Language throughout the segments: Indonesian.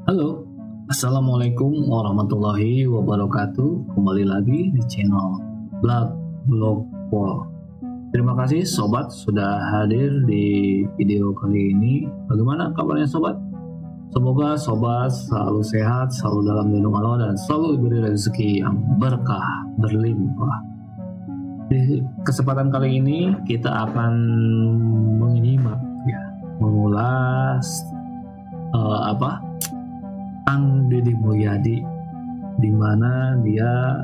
Halo, Assalamualaikum warahmatullahi wabarakatuh. Kembali lagi di channel Blog Wall. Terima kasih sobat sudah hadir di video kali ini. Bagaimana kabarnya sobat? Semoga sobat selalu sehat, selalu dalam lindungan Allah, dan selalu diberi rezeki yang berkah, berlimpah. Di kesempatan kali ini kita akan mengulas Kang Deddy Mulyadi, di mana dia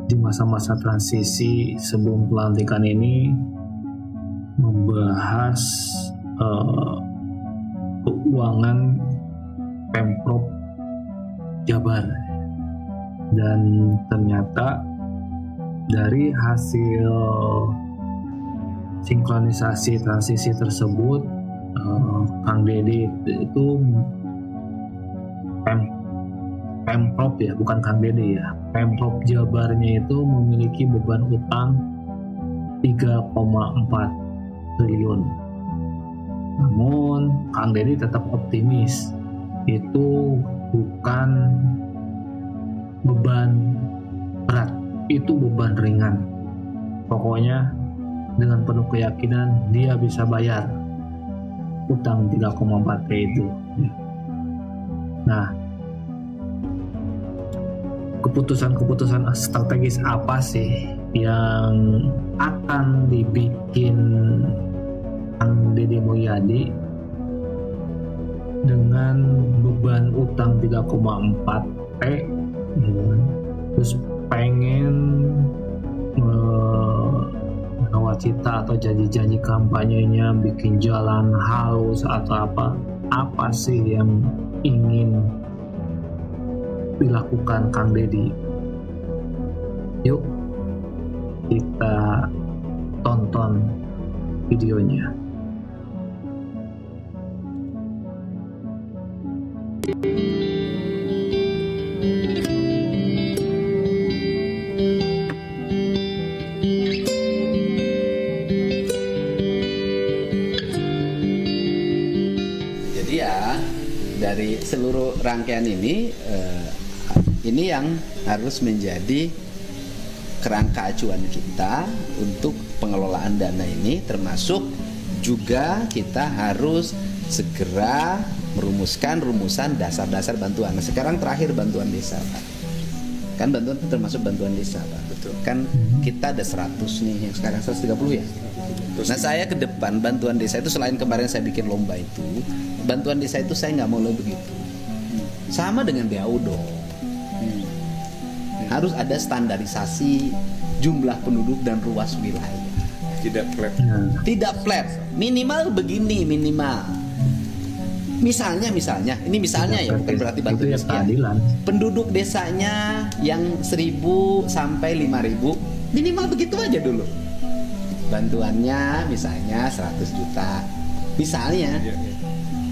di masa-masa transisi sebelum pelantikan ini membahas keuangan Pemprov Jabar, dan ternyata dari hasil sinkronisasi transisi tersebut, Kang Deddy itu Pemprov ya, bukan Kang Deddy ya, Pemprov Jabarnya itu memiliki beban utang 3,4 triliun. Namun Kang Deddy tetap optimis itu bukan beban berat, itu beban ringan. Pokoknya dengan penuh keyakinan dia bisa bayar utang 3,4 itu. Nah, keputusan-keputusan strategis apa sih yang akan dibikin Kang Deddy Mulyadi dengan beban utang 3,4 T, terus pengen nawacita atau janji-janji kampanyenya bikin jalan halus atau apa sih yang ingin dilakukan Kang Deddy? Yuk kita tonton videonya. Jadi ya, dari seluruh rangkaian ini yang harus menjadi kerangka acuan kita untuk pengelolaan dana ini, termasuk juga kita harus segera merumuskan rumusan dasar-dasar bantuan. Nah, sekarang terakhir bantuan desa, Pak. Kan bantuan itu termasuk bantuan desa, Pak. Betul. Kan kita ada 100 nih, yang sekarang 130 ya. Nah, saya ke depan bantuan desa itu, selain kemarin saya bikin lomba itu, bantuan desa itu saya nggak mau lebih begitu. Sama dengan BAU dong. Harus ada standarisasi jumlah penduduk dan ruas wilayah. Tidak flat. Minimal begini, minimal. Misalnya, ini misalnya ya, bukan berarti bantuan sekian. Penduduk desanya yang 1.000 sampai 5.000, minimal begitu aja dulu. Bantuannya misalnya 100 juta. Misalnya.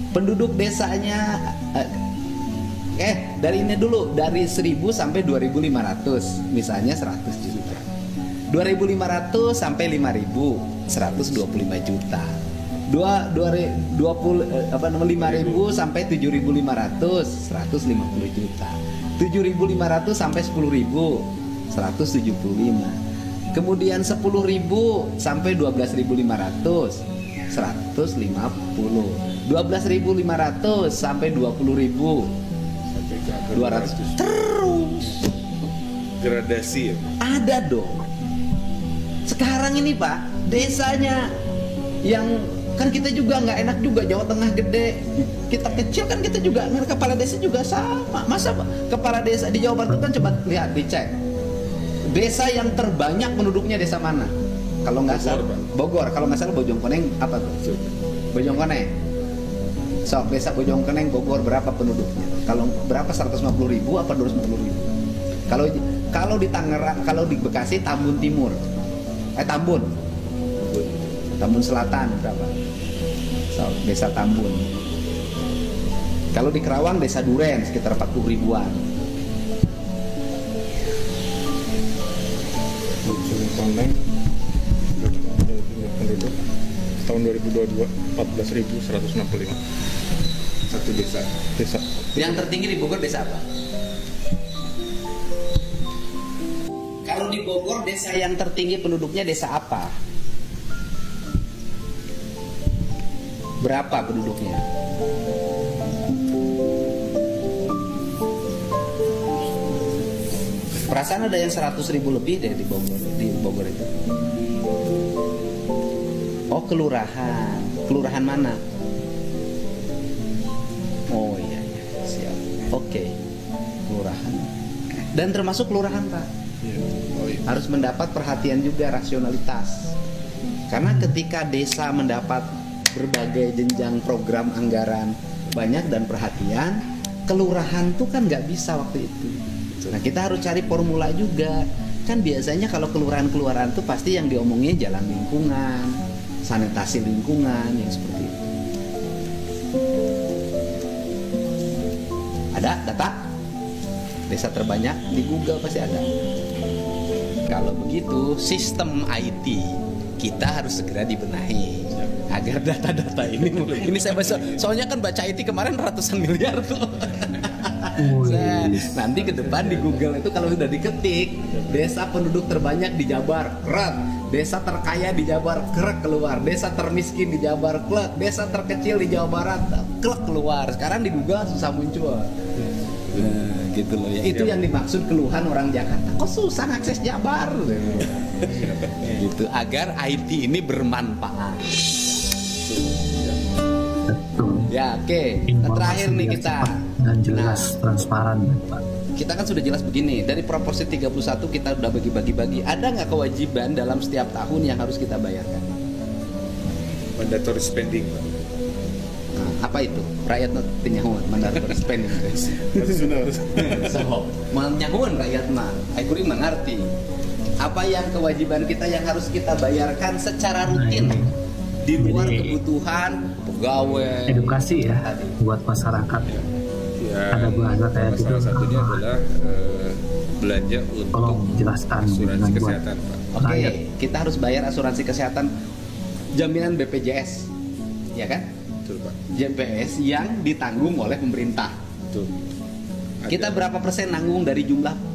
Penduduk desanya dari ini dulu, dari 1.000 sampai 2.500, misalnya 100 juta. 2.500 sampai 5.000, 125 juta. 5.000 sampai 7.500, 150 juta. 7.500 sampai 10.000, 175. Kemudian 10.000 sampai 12.500, 150. 12.500 sampai 20.000, 200. Terus gradasi ya? Ada dong. Sekarang ini Pak, desanya yang kan kita juga nggak enak juga, Jawa Tengah gede, kita kecil kan, kita juga kepala desa juga sama. Masa kepala desa di Jawa Barat kan, coba lihat, dicek desa yang terbanyak penduduknya desa mana? Kalau nggak salah Bogor, kalau nggak salah Bojongkoneng apa tuh? Bojongkoneng. So, desa Bojongkoneng Bogor berapa penduduknya? Kalau berapa, 150.000 apa 250.000? Kalau di Tangerang, kalau di Bekasi Tambun Timur, Tambun Selatan berapa? So, desa Tambun. Kalau di Kerawang desa Duren sekitar 40.000-an. Bojongkoneng penduduk tahun 2022 14.165 Satu desa. desa. Yang tertinggi di Bogor desa apa? Kalau di Bogor desa yang tertinggi penduduknya desa apa? Berapa penduduknya? Perasaan ada yang 100.000 lebih deh di Bogor itu. Oh, kelurahan. Kelurahan mana? Oh iya, siap. Oke. Kelurahan. Dan termasuk kelurahan, Pak. Oh, iya. Harus mendapat perhatian juga, rasionalitas. Karena ketika desa mendapat berbagai jenjang program anggaran banyak dan perhatian, kelurahan tuh kan nggak bisa waktu itu. Nah, kita harus cari formula juga. Kan biasanya kalau kelurahan-kelurahan tuh pasti yang diomongin jalan lingkungan, sanitasi lingkungan, yang seperti itu. Ada data? Desa terbanyak di Google pasti ada. Kalau begitu, sistem IT kita harus segera dibenahi agar data-data ini saya baca, soalnya kan baca IT kemarin ratusan miliar tuh. Nah, nanti ke depan di Google itu kalau sudah diketik desa penduduk terbanyak di Jabar, krek, desa terkaya di Jabar, krek, keluar, desa termiskin di Jabar, klek, desa terkecil di Jawa Barat, klek, keluar. Sekarang di Google susah muncul. Nah, gitu loh ya. Itu yang dimaksud keluhan orang Jakarta. Kok susah akses Jabar? Gitu, agar IT ini bermanfaat. Ya, oke. Terakhir nih kita. Dan jelas, transparan, Pak. Kita kan sudah jelas begini. Dari proporsi 31 kita udah bagi-bagi. Ada nggak kewajiban dalam setiap tahun yang harus kita bayarkan? Mandatory spending, Pak. Nah, apa itu? Rakyat nyahuan mandatory spending. Masih sudah harus. So, nyahuan rakyat mah. Aku mengerti. Apa yang kewajiban kita yang harus kita bayarkan secara rutin di luar kebutuhan pegawai. Edukasi ya Tadi. buat masyarakat. Ya, Ada bahasa kayak gitu. salah satunya adalah belanja untuk Tolong jelaskan asuransi dengan buat kesehatan, Pak. Oke, rakyat. kita harus bayar asuransi kesehatan jaminan BPJS, ya kan? Betul, Pak. JPS yang ditanggung oleh pemerintah. Betul. Kita Ada- berapa persen nanggung dari jumlah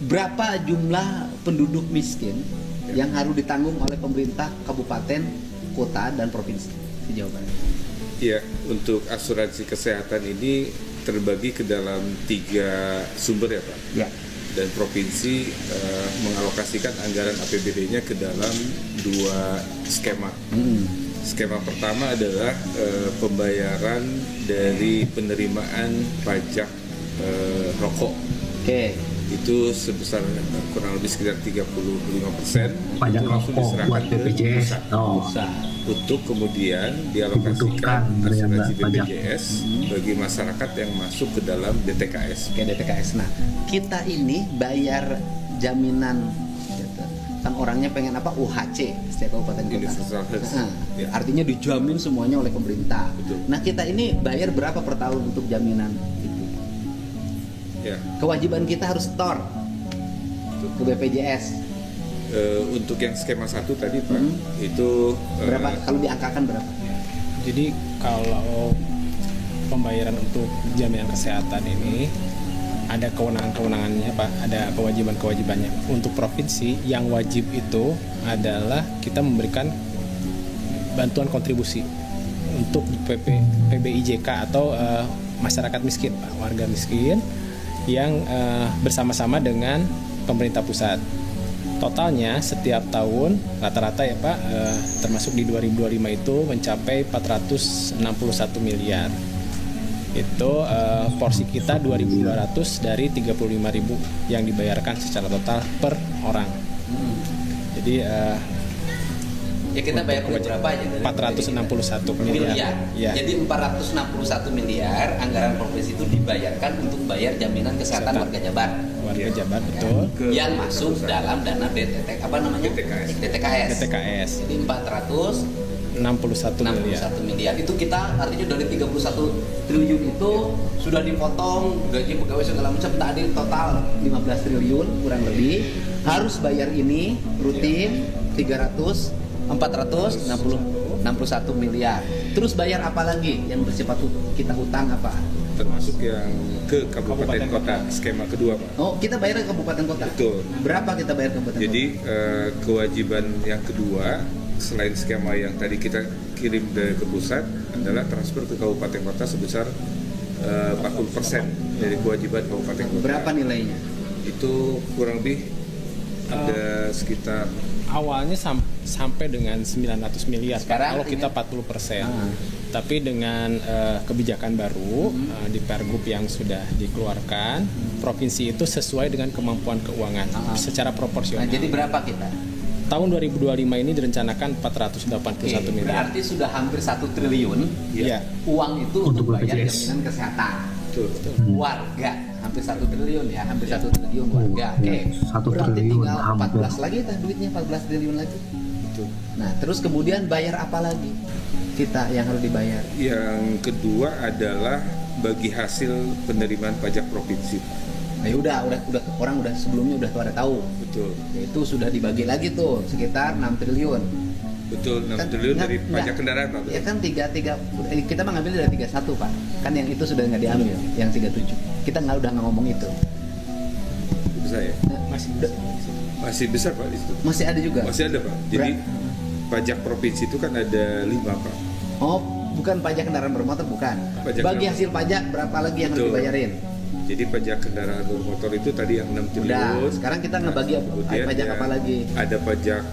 berapa jumlah penduduk miskin yang harus ditanggung oleh pemerintah kabupaten, kota, dan provinsi di Jawa Barat? Ya, untuk asuransi kesehatan ini terbagi ke dalam 3 sumber ya, Pak. Ya. Dan provinsi mengalokasikan anggaran APBD-nya ke dalam 2 skema. Skema pertama adalah pembayaran dari penerimaan pajak rokok. Oke. Itu sebesar kurang lebih sekitar 35%. Pajak Itu langsung rokok diserahkan buat ke BPJS. pusat. Oh, Untuk kemudian dialokasikan Dibutuhkan asuransi pajak. BPJS bagi masyarakat yang masuk ke dalam DTKS. Oke, DTKS. Nah, kita ini bayar jaminan gitu. Kan orangnya pengen apa? UHC setiap kabupaten kota. Universal Health. Nah, Ya. artinya dijamin semuanya oleh pemerintah. Betul. Nah, kita ini bayar berapa per tahun untuk jaminan itu? Ya, Kewajiban kita harus store ke BPJS. untuk yang skema 1 tadi Pak, itu Berapa? Kalau diangkakan berapa? Jadi kalau pembayaran untuk jaminan kesehatan ini ada kewenangan-kewenangannya Pak, ada kewajiban-kewajibannya. Untuk provinsi yang wajib itu adalah kita memberikan bantuan kontribusi untuk PBIJK atau masyarakat miskin Pak, warga miskin yang bersama-sama dengan pemerintah pusat. Totalnya setiap tahun rata-rata ya Pak, termasuk di 2025 itu mencapai 461 miliar. Itu porsi kita 2.200 dari 35.000 yang dibayarkan secara total per orang. Jadi Ya kita bayar berapa aja? 461 miliar. Ya. Jadi 461 miliar anggaran provinsi itu dibayarkan untuk bayar jaminan kesehatan warga Jabar. Warga Jabar betul. Yang masuk dalam dana DTKS. DTKS. Jadi 61 miliar. 461 miliar. Itu kita artinya dari 31 triliun itu sudah dipotong gaji pegawai segala macam, tadi total 15 triliun kurang lebih. Harus bayar ini rutin 340 461 miliar. Terus bayar apa lagi yang bersifat kita hutang apa? Termasuk yang ke kabupaten kota, skema kedua Pak. Oh, kita bayar ke kabupaten kota? Betul. Berapa kita bayar ke kabupaten Jadi kota? kewajiban yang kedua selain skema yang tadi kita kirim ke pusat adalah transfer ke kabupaten kota sebesar 40% dari kewajiban kabupaten kota. Berapa nilainya? Itu kurang lebih ada sekitar Awalnya sampai dengan 900 miliar Sekarang kalau kita 40%. Tapi dengan kebijakan baru di Pergub yang sudah dikeluarkan, provinsi itu sesuai dengan kemampuan keuangan secara proporsional. Nah, jadi berapa kita? Tahun 2025 ini direncanakan 481 miliar. Berarti sudah hampir 1 triliun Iya. uang itu Untuk untuk bayar BPJS. jaminan kesehatan betul. warga. Hampir 1 triliun ya, hampir 1 triliun warga. Oke. Ya, 1 Berarti triliun tinggal hampir. 14 lagi tah duitnya, 14 triliun lagi. Betul. Nah, terus kemudian bayar apa lagi? Kita yang harus dibayar. Yang kedua adalah bagi hasil penerimaan pajak provinsi. Nah, ya udah orang udah sebelumnya udah pada tahu. Betul. Yaitu sudah dibagi lagi tuh sekitar 6 triliun. Betul, 6 Kan triliun dari enggak. pajak kendaraan Pak. Ya kan 33 kita mengambil dari 31 Pak. Kan yang itu sudah nggak diambil, yang 37. Kita udah nggak ngomong itu. Bisa ya? Masih Masih besar Pak di situ. Masih ada juga. Masih ada Pak. Jadi pajak provinsi itu kan ada 5 Pak. Oh, bukan pajak kendaraan bermotor bukan. Pajak Bagi kendaraan. hasil pajak berapa lagi yang harus Betul. dibayarin? Jadi pajak kendaraan bermotor itu tadi yang 6 Udah, triliun. sekarang kita ngebagi Kemudian pajak yang apa lagi? Ada pajak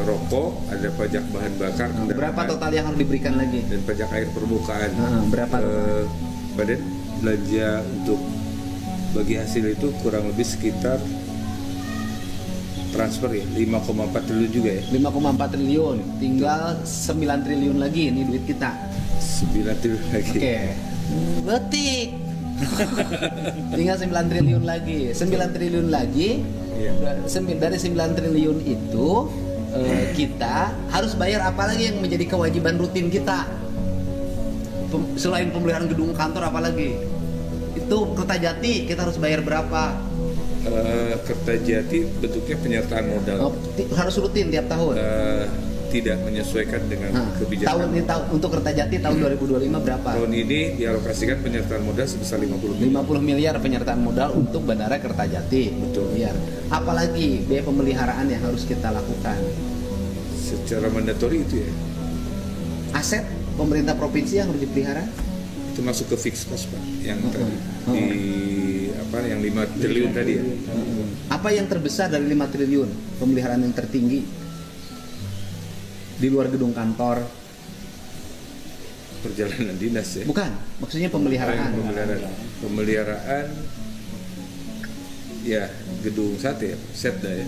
rokok, ada pajak bahan bakar kendaraan. Berapa total yang harus diberikan lagi? Dan pajak air permukaan. Berapa? Badan belanja untuk bagi hasil itu kurang lebih sekitar transfer ya 5,4 triliun juga ya. 5,4 triliun. Tinggal 9 triliun lagi ini duit kita. 9 triliun lagi. Oke. Betik. Tinggal 9 triliun lagi. 9 triliun lagi. Iya. Dari 9 triliun itu kita harus bayar apa lagi yang menjadi kewajiban rutin kita? Selain pemeliharaan gedung kantor apa lagi? Itu Kertajati kita harus bayar berapa? Kertajati bentuknya penyertaan modal. Harus rutin tiap tahun. Tidak menyesuaikan dengan Tahun kebijakan. untuk Kertajati tahun 2025 berapa? Tahun ini dialokasikan penyertaan modal sebesar 50 miliar. 50 miliar penyertaan modal untuk Bandara Kertajati. Betul. Miliar. Apalagi biaya pemeliharaan yang harus kita lakukan. Secara mandatori itu ya. Aset pemerintah provinsi yang harus dipelihara. Itu masuk ke fixed cost Pak yang tadi di yang 5 triliun tadi ya. Apa yang terbesar dari 5 triliun? Pemeliharaan yang tertinggi di luar gedung kantor. Perjalanan dinas ya. Bukan, maksudnya pemeliharaan. Pemeliharaan ya gedung sate ya, Setda ya.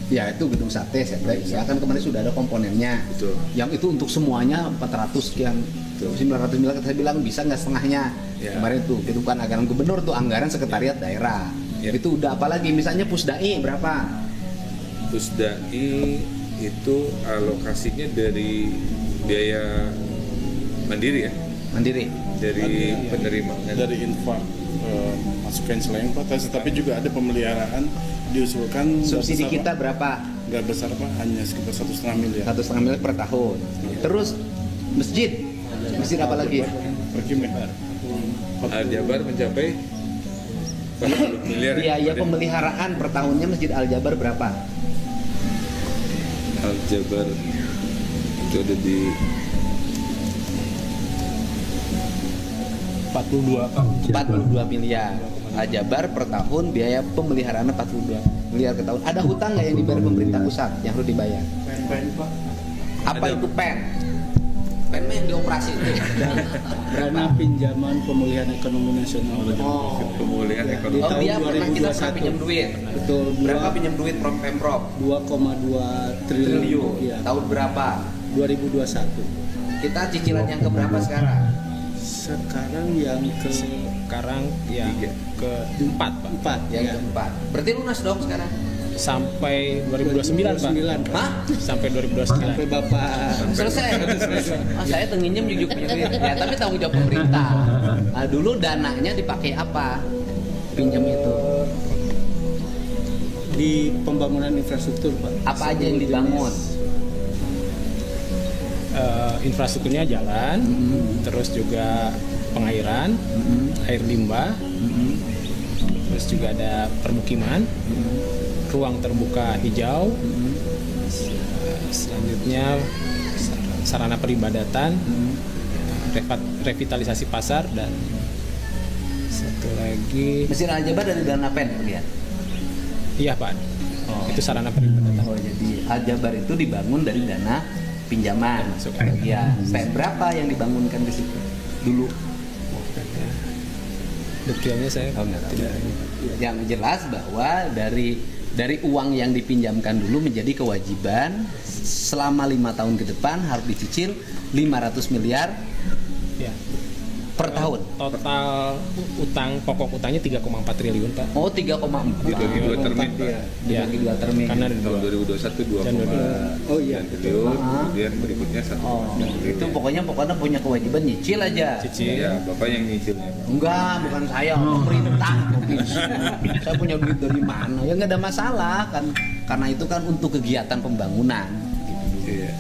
Ya itu gedung sate, ya kan kemarin sudah ada komponennya. Betul. Yang itu untuk semuanya 400 sekian, 900 miliar saya bilang bisa nggak setengahnya. Ya. Kemarin tuh itu bukan anggaran gubernur tuh, anggaran sekretariat daerah. Ya. Itu udah apalagi misalnya Pusdai berapa? Pusdai itu alokasinya dari biaya mandiri ya, Mandiri. dari penerimaan. Dari infak masukin selain kota, tapi juga ada pemeliharaan diusulkan. Subsidi nggak besar, kita berapa? nggak besar Pak, hanya sekitar 1,5 miliar. 1,5 miliar per tahun. Terus masjid apa lagi? Perkimen. Al-Jabar mencapai 40 miliar. Biaya pemeliharaan per tahunnya Masjid Al-Jabar berapa? Al-Jabar itu ada di 42 miliar. Al-Jabar per tahun biaya pemeliharaannya 42 miliar ke tahun. Ada hutang nggak yang dibayar pemerintah pusat yang harus dibayar? Apa Ada. itu pen? Pen mah yang dioperasi itu. Dana pinjaman pemulihan ekonomi nasional. Oh, pemulihan ekonomi. oh dia tahun pernah kita pernah 2021. pinjam duit. Betul. Berapa pinjam duit Pemprov? 2,2 triliun. Ya, Tahun berapa? 2021. Kita cicilan yang keberapa sekarang? Sekarang yang ke Sekarang yang keempat Pak. 4 Yang ya. keempat. Berarti lunas dong sekarang. Sampai 2029 Pak. 2029, Pak. Hah? Sampai Sampai 2029. Bapak Selesai. Saya tenginjem jujuk duit. Ya, tapi tanggung jawab pemerintah. Nah, dulu dananya dipakai apa? Pinjam itu. di pembangunan infrastruktur, Pak. Apa aja yang dibangun? infrastrukturnya jalan, terus juga pengairan, air limbah, terus juga ada permukiman, ruang terbuka hijau, selanjutnya sarana peribadatan, revitalisasi pasar, dan satu lagi Masjid Al-Jabar dari dana PEN lihat. iya Pak, itu sarana peribadatan. Oh, jadi Al-Jabar itu dibangun dari dana pinjaman. Ya, PEN berapa yang dibangunkan ke situ dulu? Detailnya saya tidak. Yang jelas bahwa dari uang yang dipinjamkan dulu menjadi kewajiban selama 5 tahun ke depan harus dicicil 500 miliar Ya. per tahun. Total utang pokok utangnya 3,4 triliun Pak. Oh, 3,4. Dibagi 2 termin, Pak. Ya. Dibagi 2 termin. Karena ada Tahun 2021 Oh iya. 2,9 triliun, kemudian berikutnya 1,9 Oh, triliun. itu pokoknya punya kewajiban nyicil aja. cicil. Ya, Bapak yang nyicilnya, Pak. Enggak, bukan saya, pemerintah. Saya punya duit dari mana? Ya nggak ada masalah kan, karena itu kan untuk kegiatan pembangunan. Iya.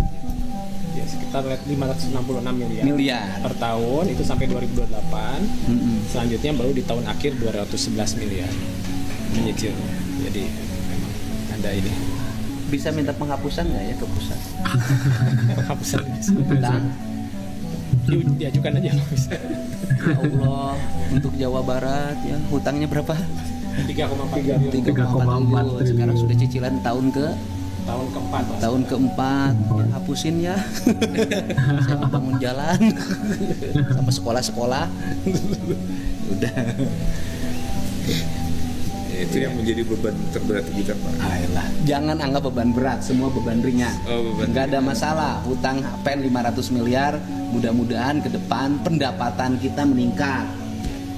Ya, sekitar 566 Miliar. per tahun itu sampai 2028. Mm-mm. Selanjutnya baru di tahun akhir 211 miliar menyicil. Jadi memang ada ini Bisa minta penghapusan nggak ya ke pusat? penghapusan Utang. diajukan aja kalau bisa. Ya Allah, untuk Jawa Barat ya hutangnya berapa? 3,4 triliun 3,4 triliun. Sekarang sudah cicilan tahun keempat Mas. keempat. Ya, hapusin ya. Saya mau bangun jalan sama sekolah-sekolah. Udah. Ya, itu yang menjadi beban terberat kita, Pak. Ayolah, jangan anggap beban berat, semua beban ringan. Oh, beban Nggak ada masalah. Hutang PEN 500 miliar, mudah-mudahan ke depan pendapatan kita meningkat.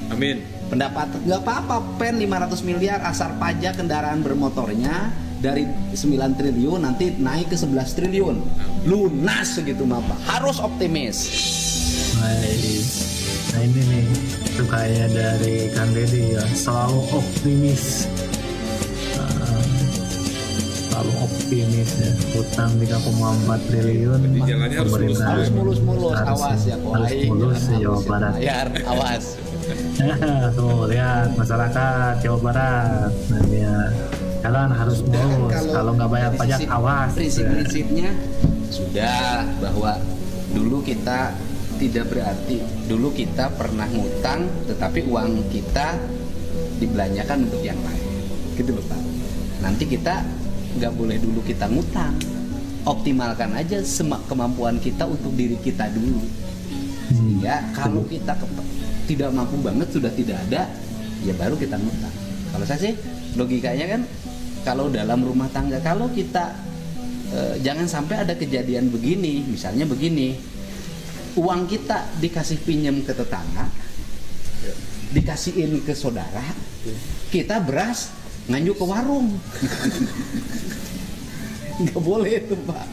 Amin. Pendapatan nggak apa-apa, PEN 500 miliar asal pajak kendaraan bermotornya dari 9 triliun nanti naik ke 11 triliun. Lunas segitu mah Pak. Harus optimis. Baik. Nah ini nih itu kayak dari Kang Deddy ya, selalu optimis. Selalu optimis ya. Hutang 3,4 triliun. Jadi jalannya harus pemerintah Harus mulus-mulus, harus- awas ya kok. harus mulus di Jawa Barat. Bayar, awas. Tuh lihat masyarakat Jawa Barat. Nah, ya jalan harus mulus. Kalau nggak bayar pajak awas. Prinsip-prinsipnya sudah, bahwa dulu kita tidak berarti dulu kita pernah ngutang tetapi uang kita dibelanjakan untuk yang lain gitu loh Pak. Nanti kita nggak boleh dulu kita ngutang, optimalkan aja kemampuan kita untuk diri kita dulu, sehingga kalau kita tidak mampu banget, sudah tidak ada, ya baru kita ngutang. Kalau saya sih logikanya kan, kalau dalam rumah tangga, kalau kita jangan sampai ada kejadian begini, misalnya begini, uang kita dikasih pinjam ke tetangga, dikasihin ke saudara, kita beras nganjuk ke warung. Nggak boleh itu Pak.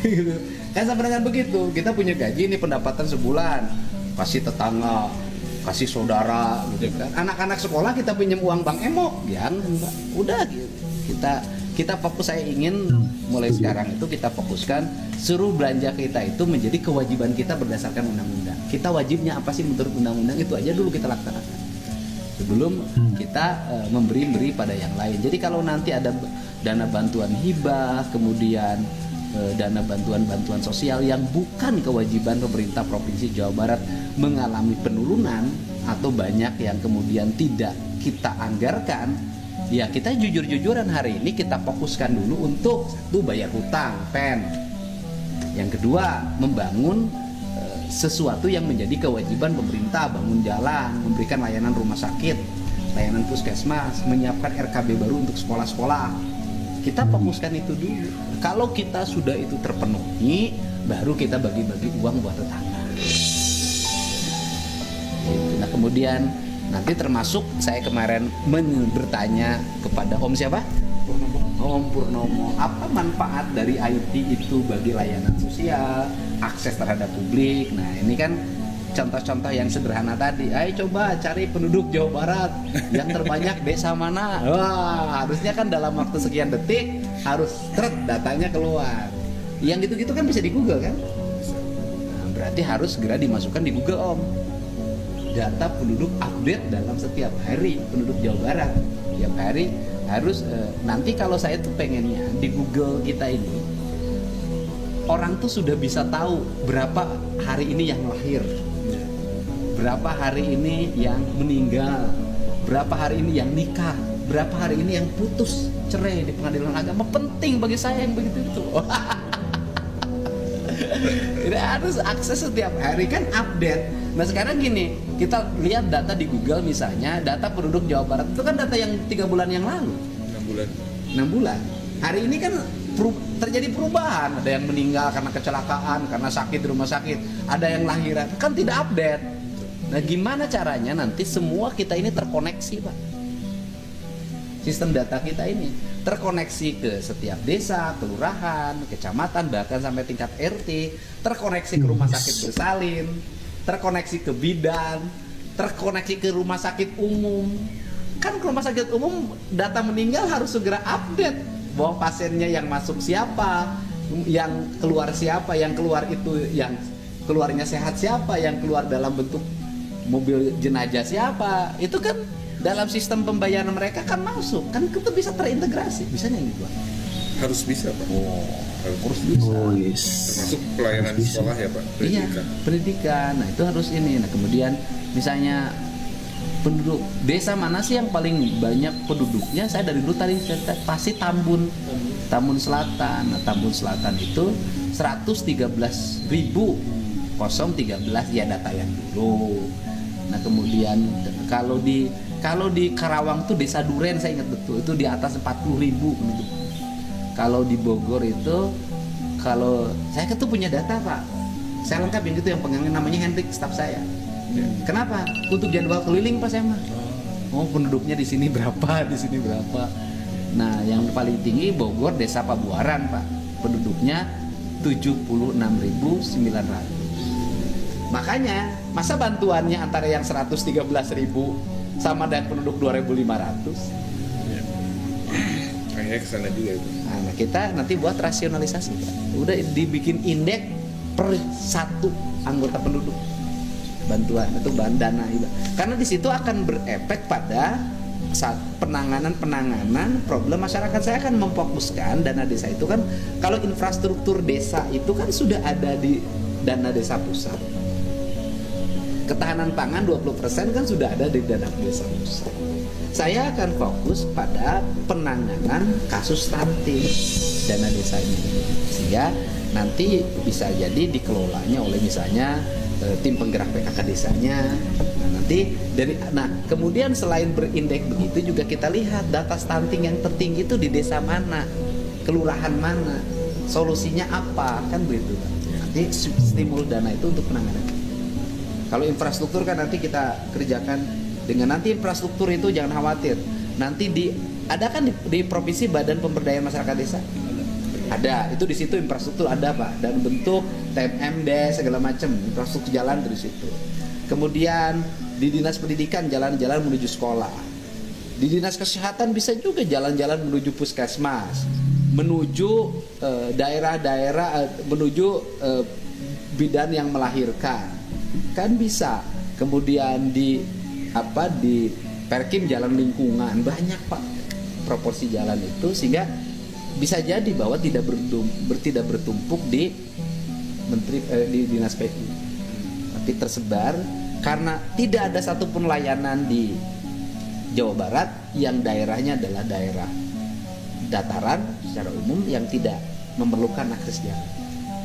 Gitu. Kan sama dengan begitu, kita punya gaji nih, pendapatan sebulan, kasih tetangga, kasih saudara gitu kan. Anak-anak sekolah kita pinjam uang Bang Emo, jangan Pak. Udah gitu. Kita fokus, saya ingin mulai sekarang itu kita fokuskan suruh belanja kita itu menjadi kewajiban kita berdasarkan undang-undang. Kita wajibnya apa sih menurut undang-undang, itu aja dulu kita laksanakan sebelum kita memberi pada yang lain. Jadi kalau nanti ada dana bantuan hibah, kemudian dana bantuan sosial yang bukan kewajiban pemerintah Provinsi Jawa Barat mengalami penurunan atau banyak yang kemudian tidak kita anggarkan, ya kita jujur-jujuran hari ini kita fokuskan dulu untuk satu, bayar hutang PEN. Yang kedua, membangun sesuatu yang menjadi kewajiban pemerintah, bangun jalan, memberikan layanan rumah sakit, layanan puskesmas, menyiapkan RKB baru untuk sekolah-sekolah. Kita fokuskan itu dulu. Kalau kita sudah itu terpenuhi, baru kita bagi-bagi uang buat tetangga. Nah kemudian nanti termasuk saya kemarin bertanya kepada Om siapa? Om Purnomo, apa manfaat dari IT itu bagi layanan sosial, akses terhadap publik? Nah ini kan contoh-contoh yang sederhana tadi. Ayo coba cari penduduk Jawa Barat yang terbanyak desa mana. Wah, harusnya kan dalam waktu sekian detik harus datanya keluar. Yang gitu-gitu kan bisa di Google kan? berarti harus segera dimasukkan di Google Om. Data penduduk update dalam setiap hari penduduk Jawa Barat. Setiap hari harus nanti kalau saya tuh pengennya di Google kita ini orang tuh sudah bisa tahu berapa hari ini yang lahir, berapa hari ini yang meninggal, berapa hari ini yang nikah, berapa hari ini yang putus cerai di pengadilan agama. Penting bagi saya yang begitu itu. Tidak harus akses setiap hari kan update. Nah sekarang gini, kita lihat data di Google misalnya, data penduduk Jawa Barat itu kan data yang 3 bulan yang lalu. 6 bulan. Hari ini kan terjadi perubahan, ada yang meninggal karena kecelakaan, karena sakit di rumah sakit, ada yang lahiran, kan tidak update. Nah gimana caranya nanti semua kita ini terkoneksi Pak? Sistem data kita ini terkoneksi ke setiap desa, kelurahan, kecamatan, bahkan sampai tingkat RT, terkoneksi ke rumah sakit bersalin, terkoneksi ke bidan, terkoneksi ke rumah sakit umum. Kan ke rumah sakit umum data meninggal harus segera update bahwa pasiennya yang masuk siapa, yang keluar siapa, yang keluar itu yang keluarnya sehat siapa, yang keluar dalam bentuk mobil jenazah siapa. Itu kan dalam sistem pembayaran mereka kan masuk, kan itu bisa terintegrasi. Bisa nggak ini Pak? Harus bisa Pak. Harus bisa. Yes. Termasuk pelayanan sekolah ya Pak. Iya, pendidikan. Nah itu harus ini. Nah kemudian misalnya penduduk desa mana sih yang paling banyak penduduknya? Saya dari dulu tadi cerita pasti Tambun Selatan. Nah Tambun Selatan itu 113.013 ya data yang dulu. Nah kemudian kalau di Karawang tuh desa Duren saya ingat betul itu di atas 40.000 penduduk. Kalau di Bogor itu kalau saya tuh punya data Pak, saya lengkap yang itu yang pegangnya namanya Hendrik staf saya. Kenapa? Untuk jadwal keliling Pak saya mah. Oh penduduknya di sini berapa, di sini berapa. Nah yang paling tinggi Bogor desa Pabuaran Pak, penduduknya 76.900. Makanya masa bantuannya antara yang 113.000 sama dengan penduduk 2.500? Kayaknya kesana juga itu. Nah kita nanti buat rasionalisasi Pak. Udah dibikin indeks per satu anggota penduduk bantuan itu bahan dana itu. Karena di situ akan berefek pada saat penanganan problem masyarakat. Saya akan memfokuskan dana desa itu kan kalau infrastruktur desa itu kan sudah ada di dana desa pusat. Ketahanan pangan 20% kan sudah ada di dana desa pusat. Saya akan fokus pada penanganan kasus stunting dana desa ini sehingga nanti bisa jadi dikelolanya oleh misalnya tim penggerak PKK desanya. Kemudian selain berindeks begitu juga kita lihat data stunting yang tertinggi itu di desa mana, kelurahan mana, solusinya apa, kan begitu. Nanti stimul dana itu untuk penanganan. Kalau infrastruktur kan nanti kita kerjakan dengan nanti infrastruktur itu jangan khawatir. Nanti ada kan di provinsi Badan Pemberdayaan Masyarakat Desa. Ada, itu di situ infrastruktur ada Pak, dan bentuk TMMD segala macam, infrastruktur jalan dari situ. Kemudian di Dinas Pendidikan jalan-jalan menuju sekolah. Di Dinas Kesehatan bisa juga jalan-jalan menuju puskesmas, menuju daerah-daerah, menuju bidan yang melahirkan. Kan bisa. Kemudian di Perkim jalan lingkungan banyak Pak proporsi jalan itu sehingga bisa jadi bahwa tidak bertumpuk di di Dinas PU, tapi tersebar karena tidak ada satupun layanan di Jawa Barat yang daerahnya adalah daerah dataran secara umum yang tidak memerlukan akses jalan.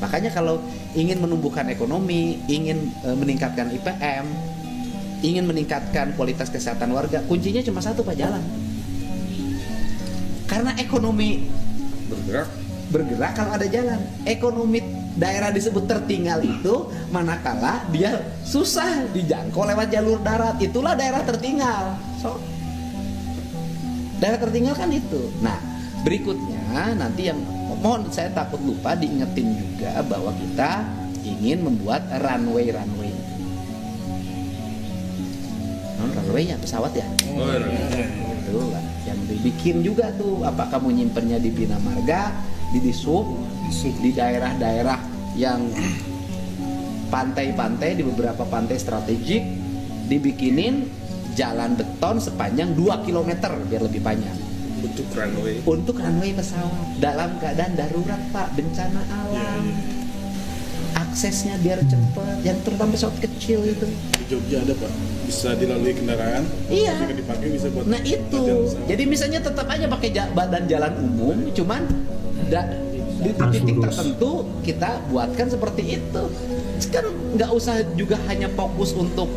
Makanya kalau ingin menumbuhkan ekonomi, ingin meningkatkan IPM, ingin meningkatkan kualitas kesehatan warga, kuncinya cuma satu Pak, jalan. Karena ekonomi bergerak kalau ada jalan. Ekonomi daerah disebut tertinggal itu manakala dia susah dijangkau lewat jalur darat, itulah daerah tertinggal. Daerah tertinggal kan itu. Nah, berikutnya nanti yang mohon saya takut lupa diingetin juga bahwa kita ingin membuat runway. Runway-nya pesawat ya? Itu lah yang dibikin juga tuh. Apa kamu nyimpennya di Bina Marga, di Disub, di daerah-daerah yang pantai-pantai, di beberapa pantai strategik dibikinin jalan beton sepanjang 2 km biar lebih panjang untuk runway pesawat dalam keadaan darurat, Pak, bencana alam. Aksesnya biar cepat, yang terutama pesawat kecil itu. Di Jogja ada, Pak, bisa dilalui kendaraan. Iya. Jika dipakai bisa buat. Nah itu, jadi misalnya tetap aja pakai badan jalan umum, cuman di titik tertentu kita buatkan seperti itu. Kan nggak usah juga hanya fokus untuk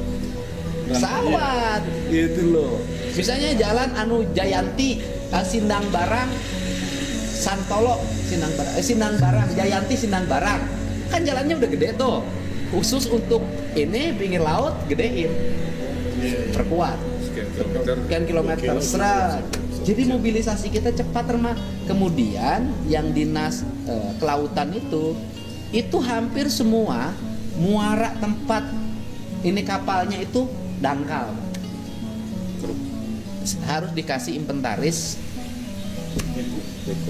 pesawat, gitu loh. Misalnya jalan Jayanti, Sindang Barang, Santolo, Sindang Barang, Jayanti, Sindang Barang. Kan jalannya udah gede tuh. Khusus untuk ini pinggir laut gedein. Perkuat. Sekian kilometer. Serat. Jadi mobilisasi kita cepat, Terma. Kemudian yang dinas kelautan itu hampir semua muara tempat ini kapalnya itu dangkal. Harus dikasih inventaris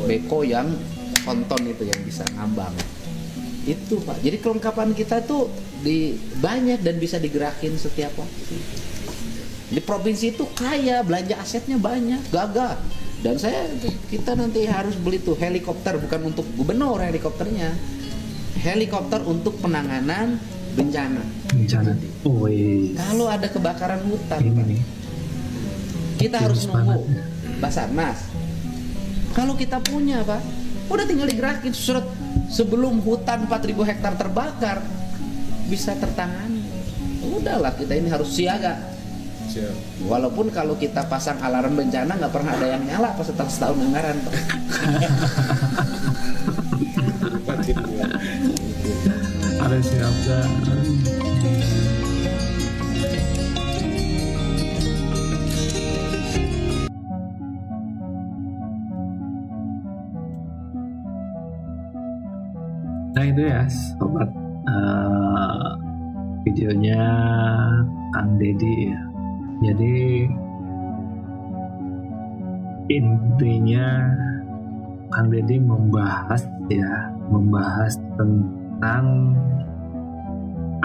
beko yang ponton itu yang bisa ngambang. Itu, Pak. Jadi kelengkapan kita tuh banyak dan bisa digerakin setiap waktu. Di provinsi itu kaya, belanja asetnya banyak, gagah. Dan kita nanti harus beli tuh helikopter, bukan untuk gubernur helikopternya. Helikopter untuk penanganan bencana. Oh iya. Kalau ada kebakaran hutan, Pak, kita harus nunggu Basarnas. Kalau kita punya, Pak, udah tinggal digerakin surat sebelum hutan 4.000 hektar terbakar bisa tertangani. Udahlah, kita ini harus siaga. Walaupun kalau kita pasang alarm bencana nggak pernah ada yang nyala pas setelah setahun anggaran, Pak. Harus siaga. Nah itu ya sobat, videonya Kang Deddy ya. Jadi intinya Kang Deddy membahas tentang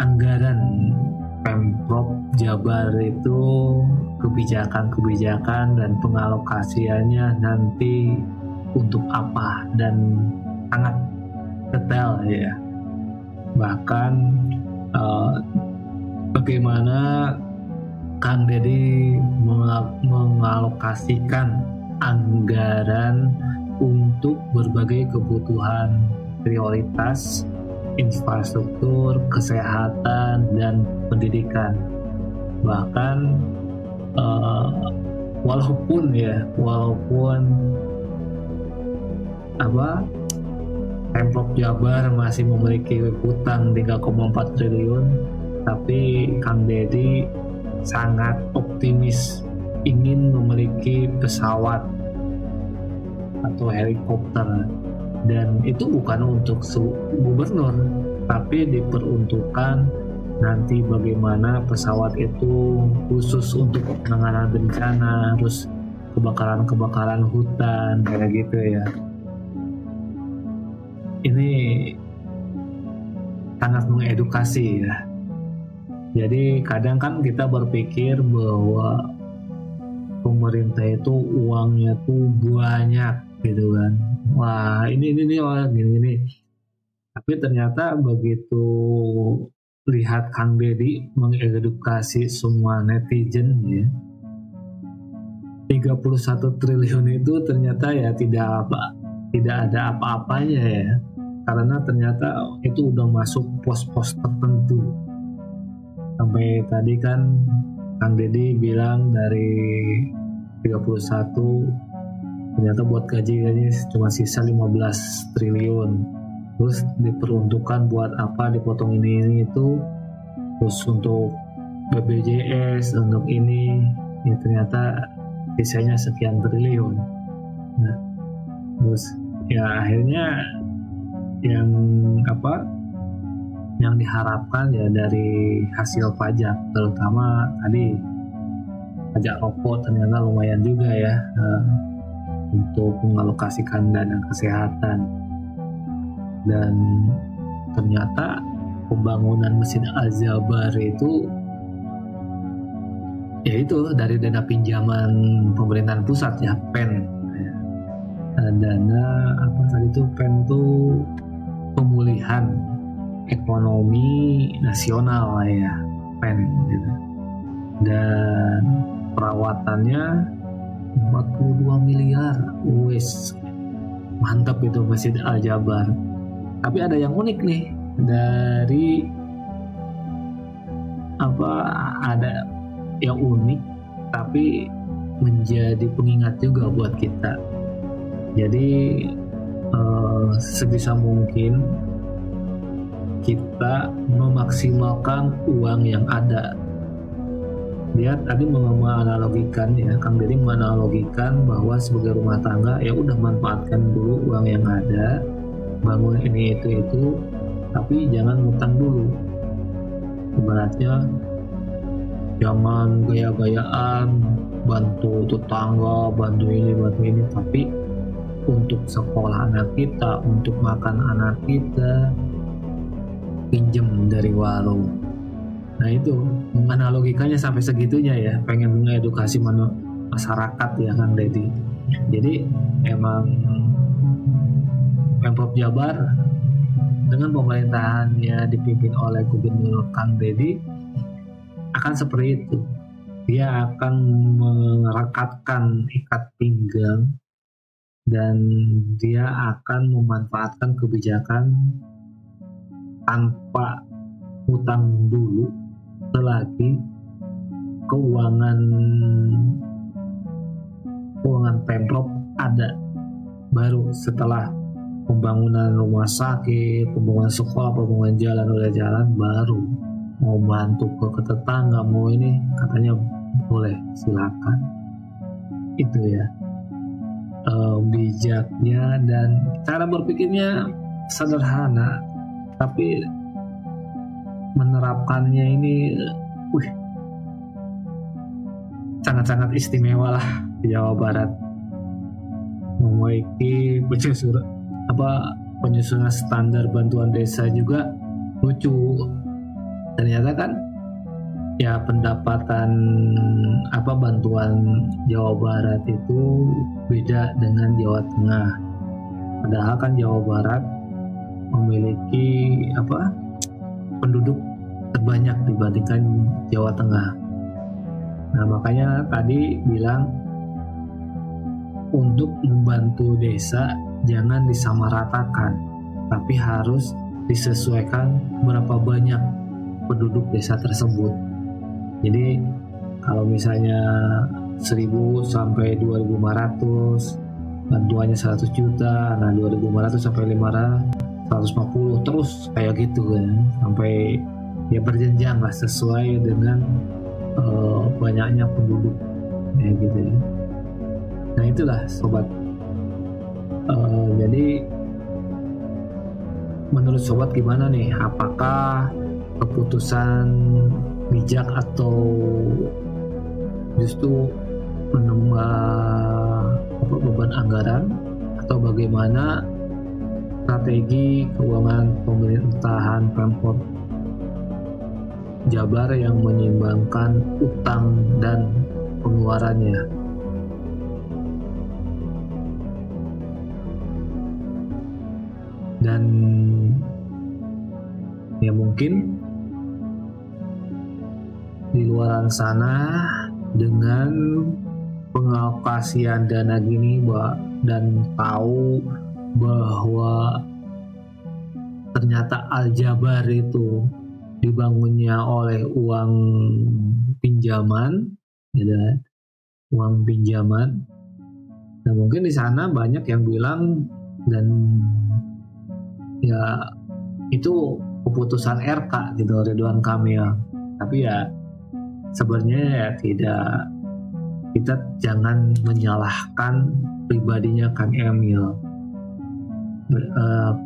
anggaran Pemprov Jabar itu, kebijakan-kebijakan dan pengalokasiannya nanti untuk apa, dan sangat detail ya. Bahkan bagaimana Kang Deddy mengalokasikan anggaran untuk berbagai kebutuhan prioritas, infrastruktur, kesehatan, dan pendidikan. Bahkan walaupun Pemprov Jabar masih memiliki hutang 3,4 triliun, tapi Kang Deddy sangat optimis ingin memiliki pesawat atau helikopter, dan itu bukan untuk gubernur, tapi diperuntukkan nanti bagaimana pesawat itu khusus untuk penanganan bencana, terus kebakaran hutan kayak gitu ya. Ini sangat mengedukasi ya. Jadi kadang kan kita berpikir bahwa pemerintah itu uangnya tuh banyak gitu kan. Wah ini wah gini. Tapi ternyata begitu lihat Kang Deddy mengedukasi semua netizen ya, 31 triliun itu ternyata ya tidak ada apa-apanya ya. Karena ternyata itu udah masuk pos-pos tertentu. Sampai tadi kan Kang Deddy bilang dari 31 ternyata buat gaji cuma sisa 15 triliun. Terus diperuntukkan buat apa, dipotong ini itu, terus untuk BPJS, untuk ini ya ternyata sisanya sekian triliun. Nah, terus ya akhirnya yang diharapkan ya dari hasil pajak, terutama tadi pajak rokok ternyata lumayan juga ya untuk mengalokasikan dana kesehatan, dan ternyata pembangunan Masjid Al-Jabar itu yaitu dari dana pinjaman pemerintahan pusat ya, PEN. Dana apa tadi itu, PEN itu pemulihan ekonomi nasional lah ya, PEN gitu. Dan perawatannya 42 miliar. Wes mantap itu Masjid Al-Jabar. Tapi ada yang unik nih dari ada yang unik tapi menjadi pengingat juga buat kita. Jadi sebisa mungkin kita memaksimalkan uang yang ada. Dia tadi menganalogikan ya, Kang Deddy menganalogikan bahwa sebagai rumah tangga ya udah manfaatkan dulu uang yang ada, bangun ini itu, tapi jangan ngutang dulu. Ibaratnya jangan gaya-gayaan bantu tetangga, bantu ini, tapi untuk sekolah anak kita, untuk makan anak kita, pinjem dari warung. Nah itu menganalogikannya sampai segitunya ya, pengen mengedukasi masyarakat ya Kang Deddy. Jadi emang Pemprov Jabar dengan pemerintahannya dipimpin oleh Gubernur Kang Deddy akan seperti itu. Dia akan merekatkan ikat pinggang dan dia akan memanfaatkan kebijakan tanpa hutang dulu selagi keuangan Pemprov ada. Baru setelah pembangunan rumah sakit, pembangunan sekolah, pembangunan jalan udah jalan, baru mau bantu ke tetangga, mau ini katanya boleh, silakan. Itu ya bijaknya dan cara berpikirnya sederhana, tapi menerapkannya ini sangat-sangat istimewa lah di Jawa Barat. Memiliki penyusunan standar bantuan desa juga lucu. Ternyata kan ya pendapatan bantuan Jawa Barat itu beda dengan Jawa Tengah. Padahal kan Jawa Barat memiliki penduduk terbanyak dibandingkan Jawa Tengah. Nah makanya tadi bilang untuk membantu desa jangan disamaratakan, tapi harus disesuaikan berapa banyak penduduk desa tersebut. Jadi kalau misalnya 1.000 sampai 2.500 bantuannya 100 juta, nah 2.500 sampai 150 terus kayak gitu kan, sampai ya berjenjang lah sesuai dengan banyaknya penduduk kayak gitu ya. Nah itulah sobat. Jadi menurut sobat gimana nih? Apakah keputusan bijak atau justru menambah beban anggaran, atau bagaimana strategi keuangan pemerintahan Pemprov Jabar yang menyeimbangkan utang dan pengeluarannya? Dan ya mungkin di luar sana dengan pengalokasian dana gini dan tahu bahwa ternyata Al-Jabar itu dibangunnya oleh uang pinjaman, ya, uang pinjaman. Nah mungkin di sana banyak yang bilang dan ya itu keputusan RK gitu, Ridwan Kamil. Tapi ya sebenarnya ya tidak, kita jangan menyalahkan pribadinya Kang Emil.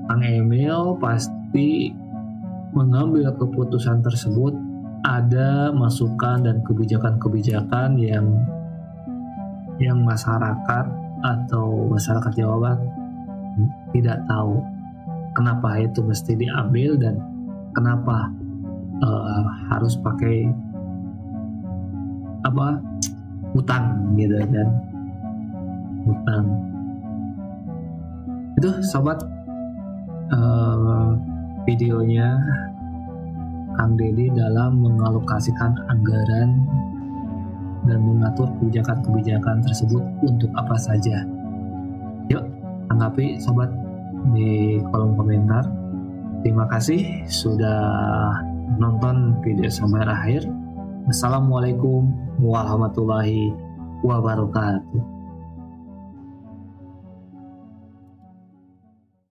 Kang Emil pasti mengambil keputusan tersebut ada masukan dan kebijakan-kebijakan yang masyarakat atau masyarakat Jawa Barat tidak tahu kenapa itu mesti diambil dan kenapa harus pakai utang gitu kan, utang. Itu sobat, videonya Kang Deddy dalam mengalokasikan anggaran dan mengatur kebijakan-kebijakan tersebut untuk apa saja. Yuk, tanggapi sobat di kolom komentar. Terima kasih sudah nonton video sampai akhir. Assalamualaikum warahmatullahi wabarakatuh.